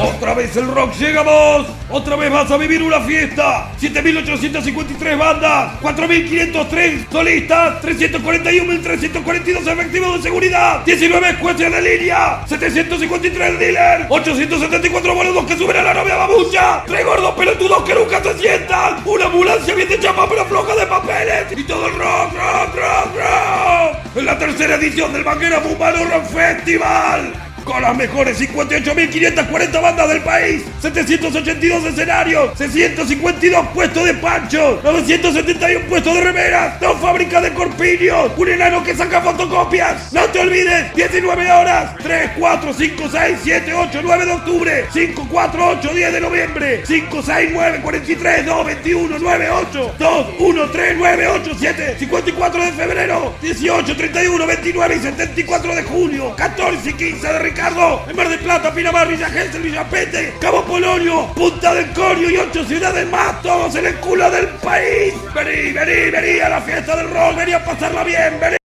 Otra vez el rock llega a vos. Otra vez vas a vivir una fiesta. 7.853 bandas, 4.503 solistas, 341.342 efectivos de seguridad, 19 escuelas de línea, 753 dealers, 874 boludos que suben a la novia babucha, 3 gordos pelotudos que nunca se sientan, una ambulancia bien de chapa pero floja de papeles y todo el rock. En la tercera edición del Manguera Fumano Rock Festival, con las mejores 58.540 bandas del país, 782 escenarios, 652 puestos de panchos, 971 puestos de remeras, 2 fábricas de corpiños, un enano que saca fotocopias. No te olvides, 19 horas, 3, 4, 5, 6, 7, 8, 9 de octubre, 5, 4, 8, 10 de noviembre, 5, 6, 9, 43, 2, 21, 9, 8, 2, 1, 3, 9, 8, 7, 54 de febrero, 18, 31, 29 y 74 de junio, 14 y 15 de Ricardo, en Mar del Plata, Pinamar, Villa Gesell, Villapete, Cabo Polonio, Punta del Corio y 8 ciudades más, todos en el culo del país. Vení a la fiesta del rock, vení a pasarla bien, vení.